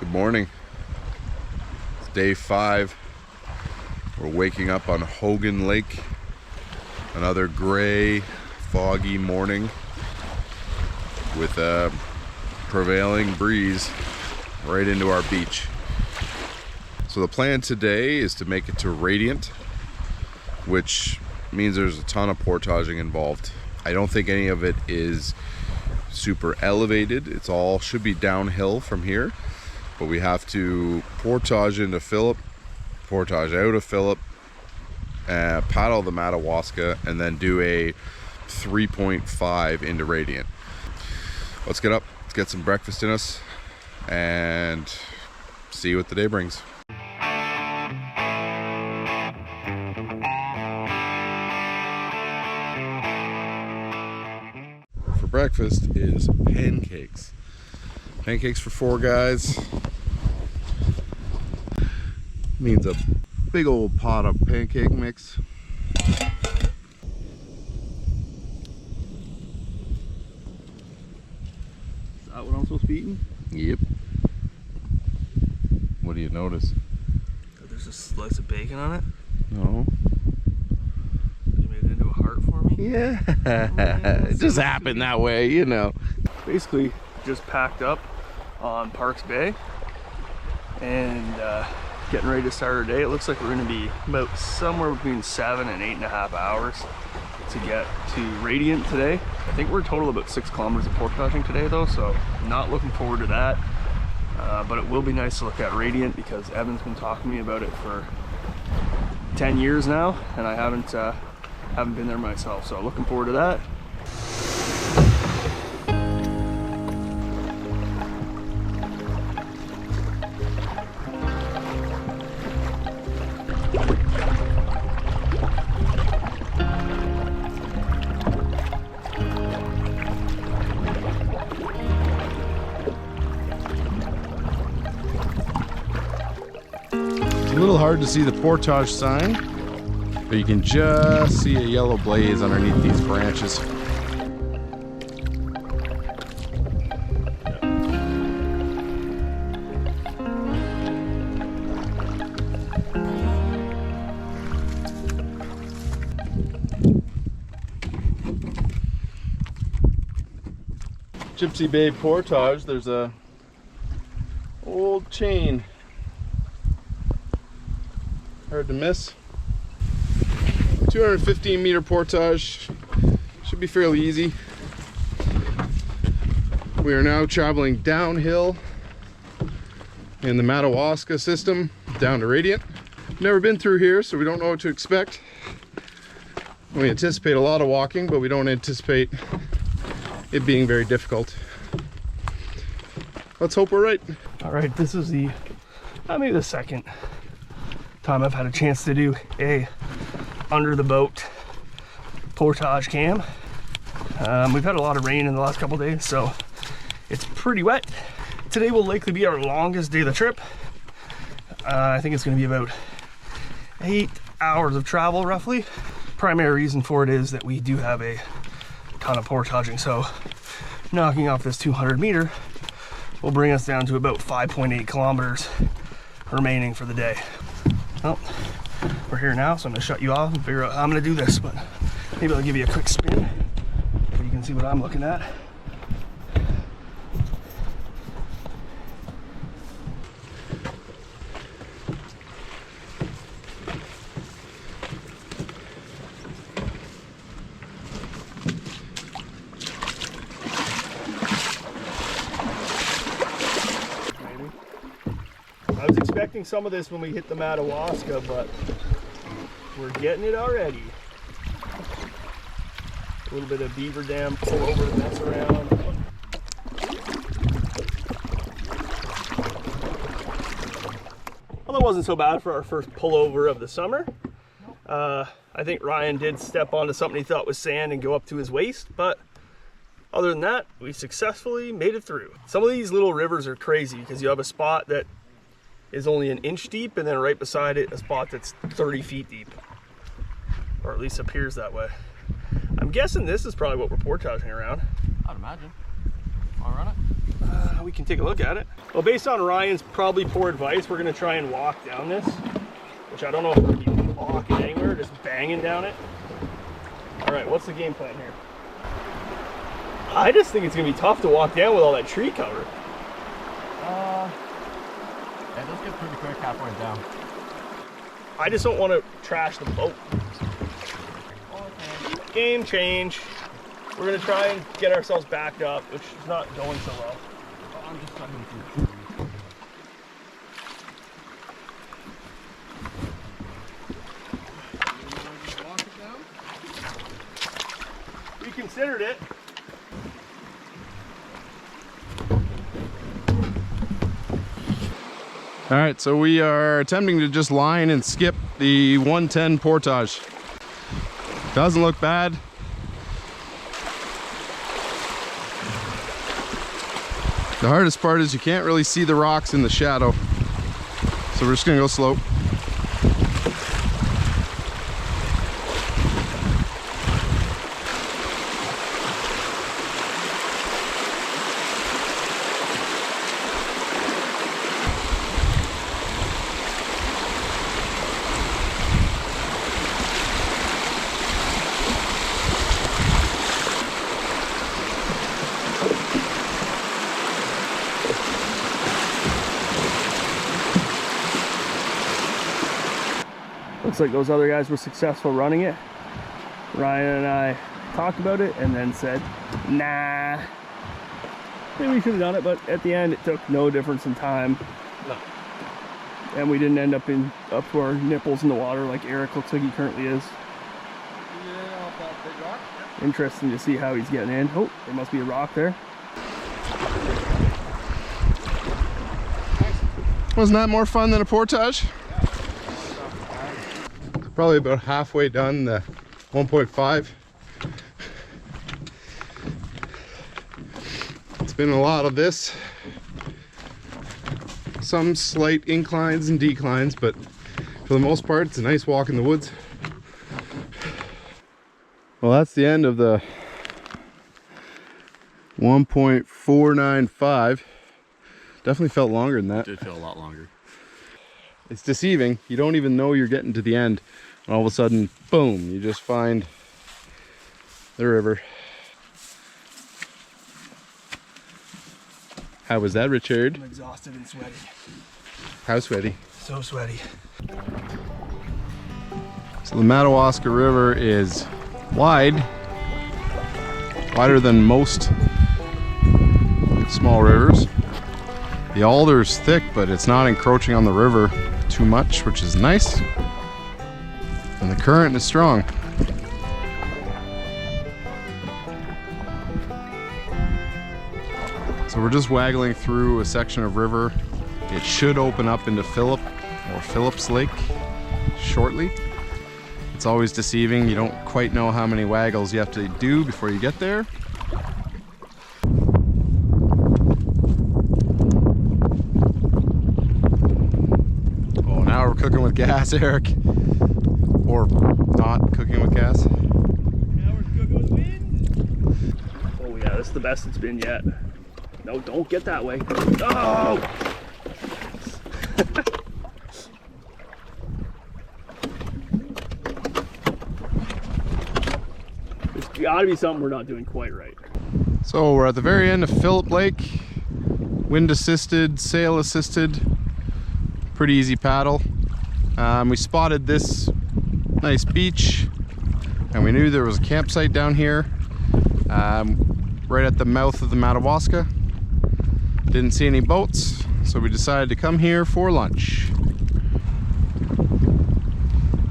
Good morning. It's day 5. We're waking up on Hogan Lake. Another gray, foggy morning with a prevailing breeze right into our beach. So the plan today is to make it to Radiant, which means there's a ton of portaging involved. I don't think any of it is super elevated. It's all should be downhill from here, but we have to portage into Phillip, portage out of Phillip, paddle the Madawaska, and then do a 3.5 into Radiant. Let's get up, let's get some breakfast in us, and see what the day brings. For breakfast is pancakes. Pancakes for 4 guys. Means a big old pot of pancake mix. Is that what I'm supposed to be eating? Yep. What do you notice? There's a slice of bacon on it. No. You made it into a heart for me? Yeah. It just happened that way, you know. Basically, just packed up on Parks Bay and getting ready to start our day. It looks like we're going to be about somewhere between 7 and 8.5 hours to get to Radiant today. I think we're a total of about 6 kilometers of portaging today though, so not looking forward to that. But it will be nice to look at Radiant because Evan's been talking to me about it for 10 years now, and I haven't been there myself, so looking forward to that. A little hard to see the portage sign, but you can just see a yellow blaze underneath these branches. Gypsy Bay portage, there's a old chain. Hard to miss. 215 meter portage, should be fairly easy. We are now traveling downhill in the Madawaska system down to Radiant. Never been through here, so we don't know what to expect. We anticipate a lot of walking, but we don't anticipate it being very difficult. Let's hope we're right. All right, this is maybe the second time I've had a chance to do a under the boat portage cam. We've had a lot of rain in the last couple days, so it's pretty wet. Today will likely be our longest day of the trip. I think it's going to be about 8 hours of travel roughly. Primary reason for it is that we do have a ton of portaging, so knocking off this 200 meter will bring us down to about 5.8 kilometers remaining for the day. Well, we're here now, so I'm gonna shut you off and figure out how I'm gonna do this, but maybe I'll give you a quick spin so you can see what I'm looking at. I was expecting some of this when we hit the Madawaska, but we're getting it already. A little bit of beaver dam pull over and mess around. Well, it wasn't so bad for our first pullover of the summer. I think Ryan did step onto something he thought was sand and go up to his waist, but other than that, we successfully made it through. Some of these little rivers are crazy because you have a spot that is only an inch deep, and then right beside it a spot that's 30 feet deep, or at least appears that way. I'm guessing this is probably what we're portaging around. I'd imagine. Want to run it? We can take a look at it. Well, based on Ryan's probably poor advice, we're gonna try and walk down this, which I don't know if we're gonna be walking anywhere, just banging down it. All right, what's the game plan here? I just think it's gonna be tough to walk down with all that tree cover. Yeah, it does get pretty quick halfway down. I just don't want to trash the boat. Game change. We're gonna try and get ourselves backed up, which is not going so well. I'm just stuck in the tree. We considered it. All right, so we are attempting to just line and skip the 110 portage. Doesn't look bad. The hardest part is you can't really see the rocks in the shadow. So we're just gonna go slow. Looks like those other guys were successful running it. Ryan and I talked about it and then said, nah. Maybe we should have done it, but at the end it took no difference in time. No. And we didn't end up to our nipples in the water like Eric looks like he currently is. Yeah, off that big rock. Interesting to see how he's getting in. Oh, there must be a rock there. Wasn't that more fun than a portage? Probably about halfway done the 1.5. It's been a lot of this. Some slight inclines and declines, but for the most part, it's a nice walk in the woods. Well, that's the end of the 1.495. Definitely felt longer than that. It did feel a lot longer. It's deceiving. You don't even know you're getting to the end. And all of a sudden, boom, you just find the river. How was that, Richard? I'm exhausted and sweaty. How sweaty? So sweaty. So the Madawaska River is wide, wider than most small rivers. The alder's thick, but it's not encroaching on the river too much, which is nice. And the current is strong. So we're just waggling through a section of river. It should open up into Phillip or Phillip's Lake shortly. It's always deceiving. You don't quite know how many waggles you have to do before you get there. Oh, now we're cooking with gas, Eric. Or not cooking with gas. Now we're cooking with wind. Oh yeah, this is the best it's been yet. No, don't get that way. Oh! There's gotta be something we're not doing quite right. So we're at the very end of Phillip Lake. Wind assisted, sail assisted. Pretty easy paddle. We spotted this nice beach and we knew there was a campsite down here right at the mouth of the Madawaska. Didn't see any boats, so we decided to come here for lunch.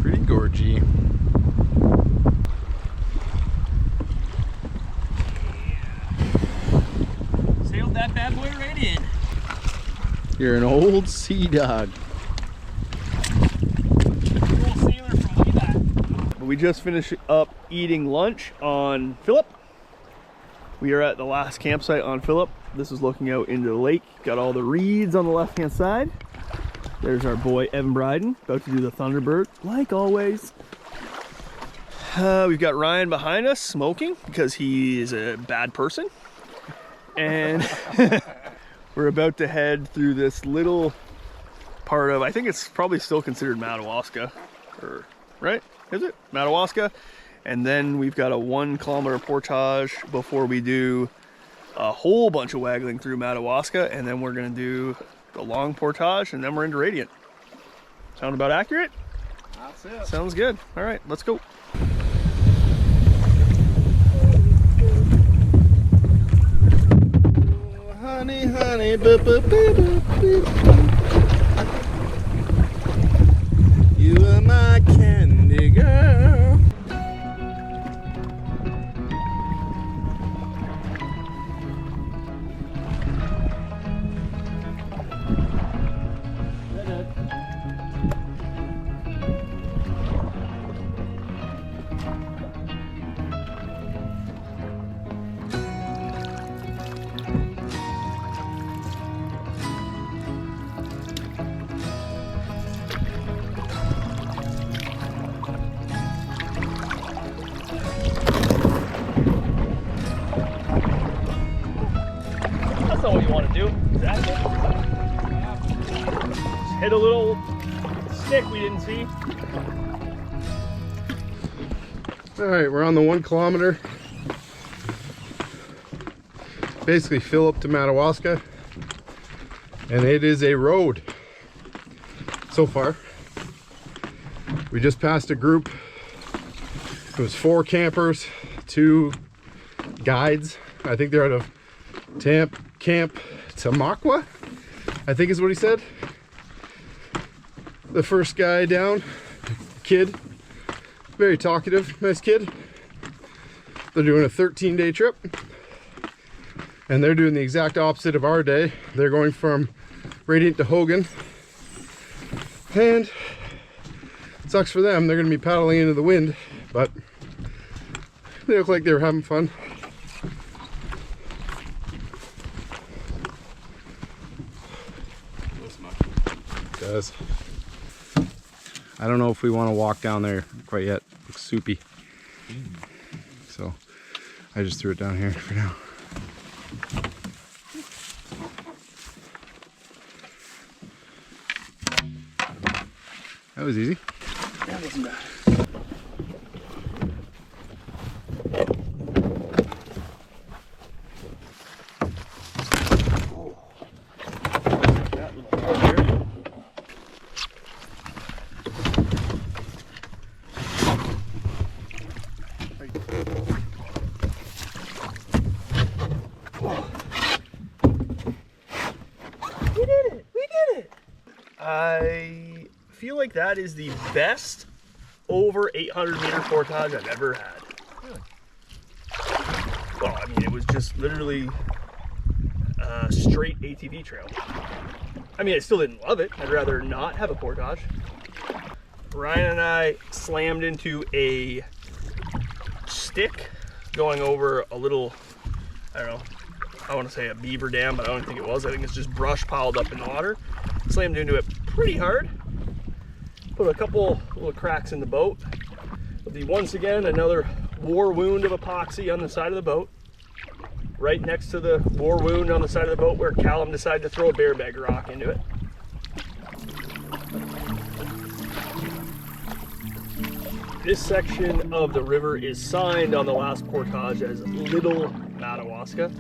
Pretty gorgy. Sailed that bad boy right in. You're an old sea dog. We just finished up eating lunch on Phillip. We are at the last campsite on Phillip. This is looking out into the lake. Got all the reeds on the left hand side. There's our boy Evan Bryden, about to do the Thunderbird, like always. We've got Ryan behind us smoking because he is a bad person. And We're about to head through this little part of, I think it's probably still considered Madawaska, or right? Is it Madawaska? And then we've got a 1 kilometer portage before we do a whole bunch of waggling through Madawaska, and then we're gonna do the long portage, and then we're into Radiant. Sound about accurate? That's it. Sounds good. All right, let's go. Honey, honey, boo, boo, boo, boo, boo. You are my candy girl. That's not what you want to do. Exactly. Just hit a little stick we didn't see. All right, we're on the 1 kilometer. Basically Phillip to Madawaska. And it is a road so far. We just passed a group. It was 4 campers, 2 guides. I think they're out of Camp Tamaqua, I think is what he said. The first guy down, kid, very talkative, nice kid. They're doing a 13-day trip, and they're doing the exact opposite of our day. They're going from Radiant to Hogan, and it sucks for them. They're going to be paddling into the wind, but they look like they were having fun. Does. I don't know if we want to walk down there quite yet. Looks soupy. So I just threw it down here for now. That was easy. That wasn't bad. I feel like that is the best over 800 meter portage I've ever had. Really? Well, I mean, it was just literally a straight ATV trail. I mean, I still didn't love it. I'd rather not have a portage. Ryan and I slammed into a stick going over a little, I don't know, I want to say a beaver dam, but I don't think it was. I think it's just brush piled up in the water. Slammed into it pretty hard. Put a couple little cracks in the boat. But once again, another war wound of epoxy on the side of the boat. Right next to the war wound on the side of the boat where Callum decided to throw a bear bag rock into it. This section of the river is signed on the last portage as Little Madawaska.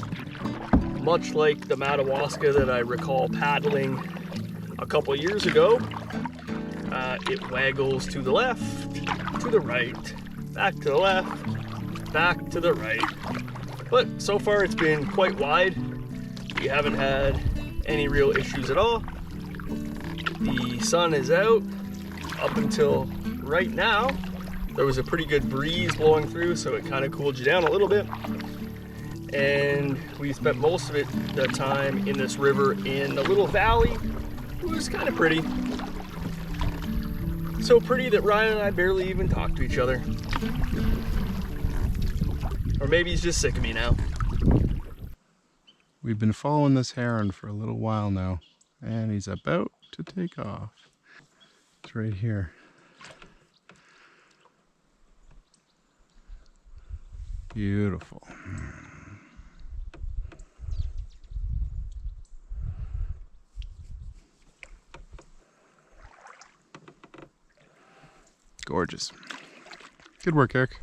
Much like the Madawaska that I recall paddling a couple years ago, it waggles to the left, to the right, back to the left, back to the right. But so far it's been quite wide. We haven't had any real issues at all. The sun is out. Up until right now, there was a pretty good breeze blowing through, so it kind of cooled you down a little bit. And we spent most of the time in this river in a little valley. It was kind of pretty. So pretty that Ryan and I barely even talk to each other. Or maybe he's just sick of me now. We've been following this heron for a little while now, and he's about to take off. It's right here. Beautiful. Gorgeous. Good work, Eric.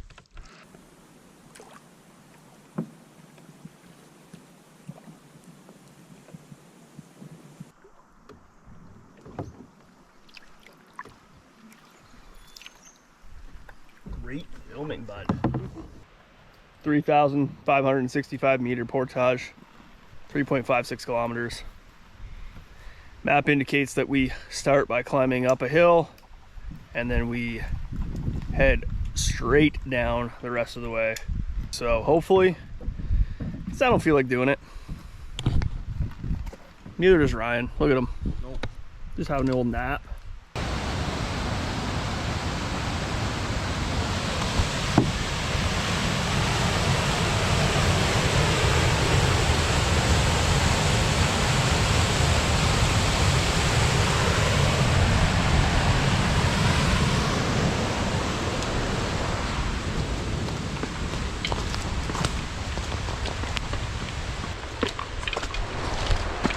Great filming, bud. 3,565 meter portage, 3.56 kilometers. Map indicates that we start by climbing up a hill and then we head straight down the rest of the way. So hopefully, because I don't feel like doing it. Neither does Ryan. Look at him. Nope. Just having an old nap.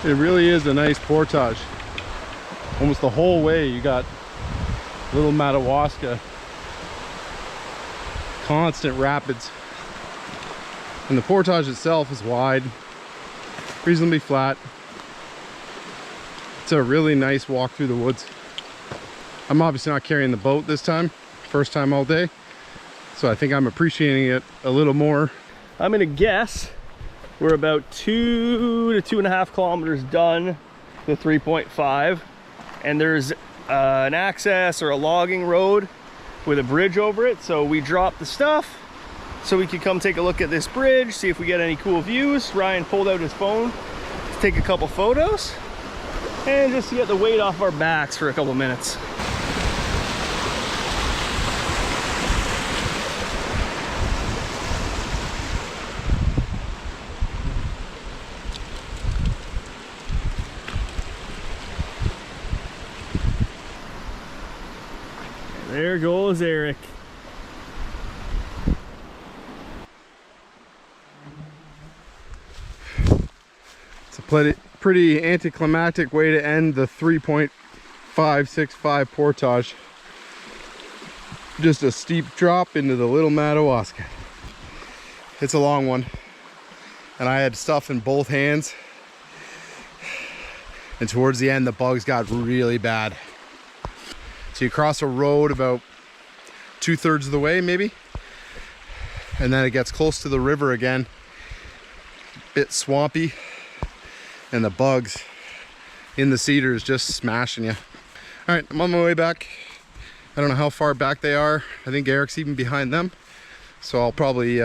It really is a nice portage. Almost the whole way you got little Madawaska, constant rapids. And the portage itself is wide, reasonably flat. It's a really nice walk through the woods. I'm obviously not carrying the boat this time, first time all day. So I think I'm appreciating it a little more. I'm gonna guess we're about 2 to 2.5 kilometers done the 3.5, and there's an access or a logging road with a bridge over it. So we dropped the stuff so we could come take a look at this bridge, see if we get any cool views. Ryan pulled out his phone to take a couple photos and just to get the weight off our backs for a couple minutes. There goes Eric. It's a pretty anticlimactic way to end the 3.565 portage. Just a steep drop into the little Madawaska. It's a long one, and I had stuff in both hands, and towards the end the bugs got really bad. So you cross a road about 2/3 of the way maybe, and then it gets close to the river again, bit swampy, and the bugs in the cedars just smashing you. All right, I'm on my way back. I don't know how far back they are. I think Eric's even behind them, so I'll probably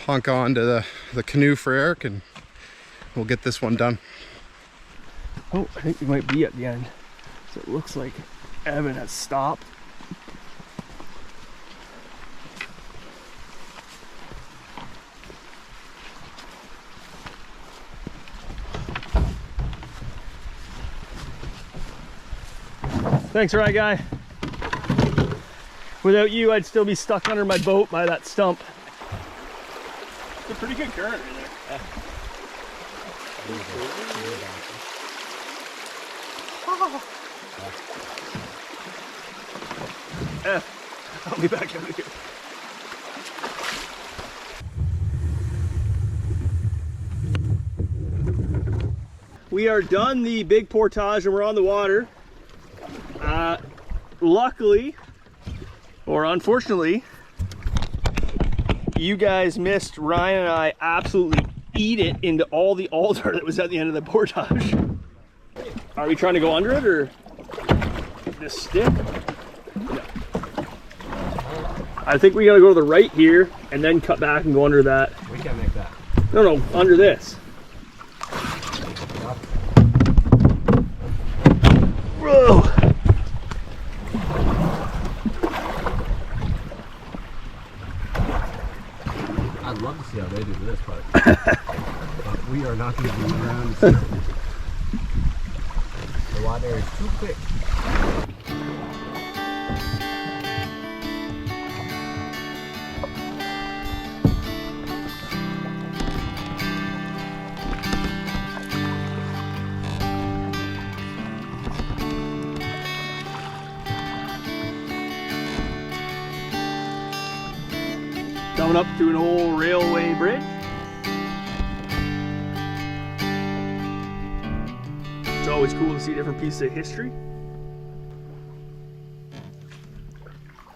honk on to the canoe for Eric and we'll get this one done. Oh, I think we might be at the end. So it looks like Evan has stopped. Thanks, right guy. Without you, I'd still be stuck under my boat by that stump. It's a pretty good current right there. I'll be back over here. We are done the big portage and we're on the water. Luckily, or unfortunately, you guys missed Ryan and I absolutely eat it into all the alder that was at the end of the portage. Are we trying to go under it or this stick? No. I think we gotta go to the right here and then cut back and go under that. We can't make that. No, under this. Whoa! I'd love to see how they do this, but we are not going to be around. The water is too quick. Coming up to an old railway bridge. It's always cool to see different pieces of history.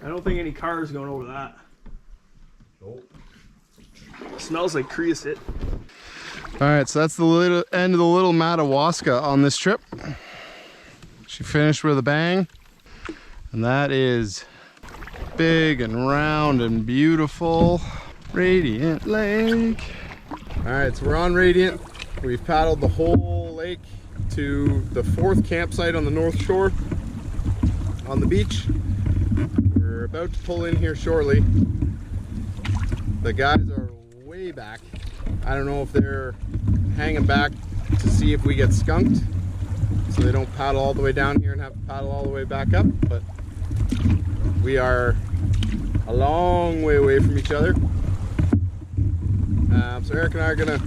I don't think any cars going over that. Nope. Smells like creosote. All right, so that's the end of the little Madawaska on this trip. She finished with a bang, and that is big and round and beautiful Radiant Lake. All right, so we're on Radiant. We've paddled the whole lake to the 4th campsite on the north shore on the beach. We're about to pull in here shortly. The guys are way back. I don't know if they're hanging back to see if we get skunked, so they don't paddle all the way down here and have to paddle all the way back up, but we are a long way away from each other. So Eric and I are gonna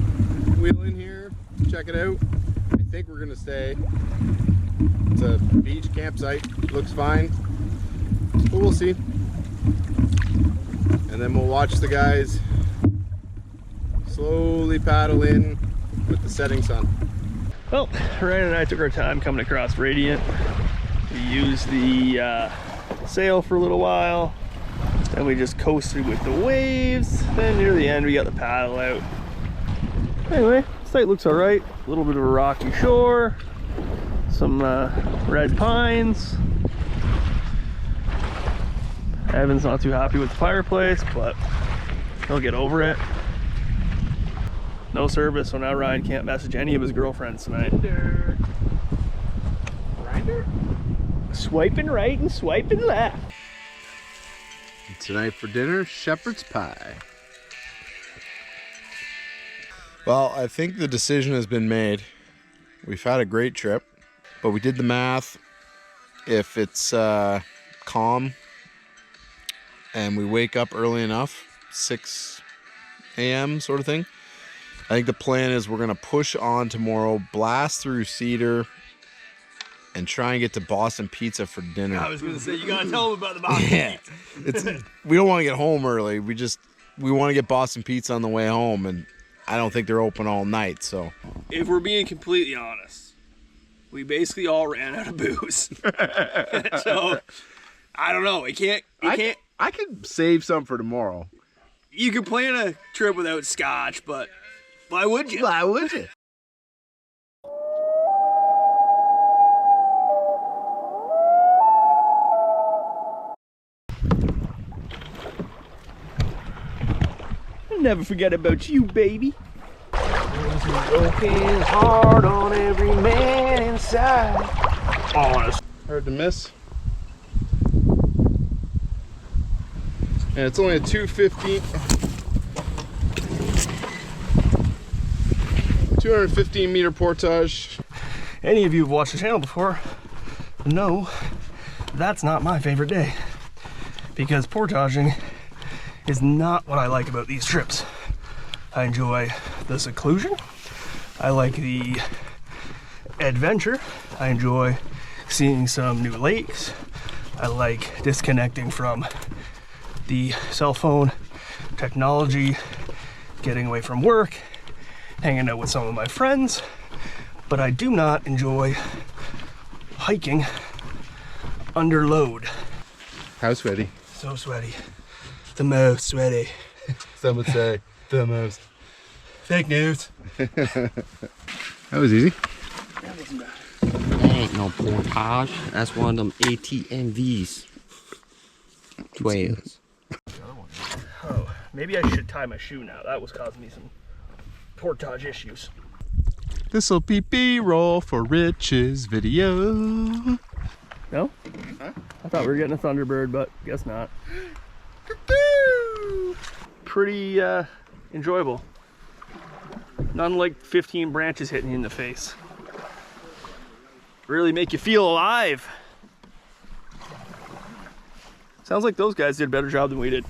wheel in here, check it out. I think we're gonna stay. It's a beach campsite, looks fine, but we'll see. And then we'll watch the guys slowly paddle in with the setting sun. Well, Ryan and I took our time coming across Radiant. We used the sail for a little while, then we just coasted with the waves. Then near the end we got the paddle out. Anyway, the site looks alright. A little bit of a rocky shore, some red pines. Evan's not too happy with the fireplace, but he'll get over it. No service, so now Ryan can't message any of his girlfriends tonight. Grinder? Swiping right and swiping left. Tonight for dinner, shepherd's pie. Well, I think the decision has been made. We've had a great trip, but we did the math. If it's calm and we wake up early enough, 6 a.m. sort of thing, I think the plan is we're going to push on tomorrow, blast through Cedar, and try and get to Boston Pizza for dinner. I was going to say, you got to tell them about the Boston Pizza. We don't want to get home early. We want to get Boston Pizza on the way home, and I don't think they're open all night, so. If we're being completely honest, we basically all ran out of booze. So, I don't know. I could save some for tomorrow. You could plan a trip without scotch, but why would you? Why would you? I'll never forget about you, baby. Broken heart on every man inside. Honest. Hard to miss. And it's only a 215 meter portage. Any of you who've watched the channel before know that's not my favorite day, because portaging is not what I like about these trips. I enjoy the seclusion. I like the adventure. I enjoy seeing some new lakes. I like disconnecting from the cell phone technology, getting away from work, hanging out with some of my friends, but I do not enjoy hiking under load. How sweaty? So sweaty. The most sweaty. Some would say the most. Fake news. That was easy. That wasn't bad. That ain't no portage. That's one of them ATMVs. 12s. Oh, maybe I should tie my shoe now. That was causing me some portage issues. This'll be B-roll for Rich's video. No? Huh? I thought we were getting a Thunderbird, but guess not. Pretty enjoyable. None like 15 branches hitting you in the face. Really make you feel alive. Sounds like those guys did a better job than we did.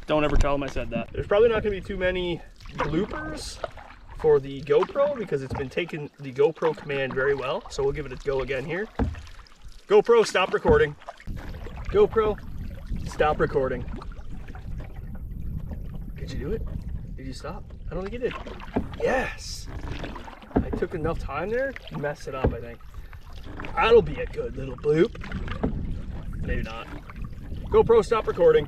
Don't ever tell them I said that. There's probably not going to be too many bloopers for the GoPro because it's been taking the GoPro command very well. So we'll give it a go again here. GoPro, stop recording. GoPro, stop recording. Did you do it? Did you stop? I don't think you did. Yes! I took enough time there to mess it up, I think. That'll be a good little bloop. Maybe not. GoPro, stop recording.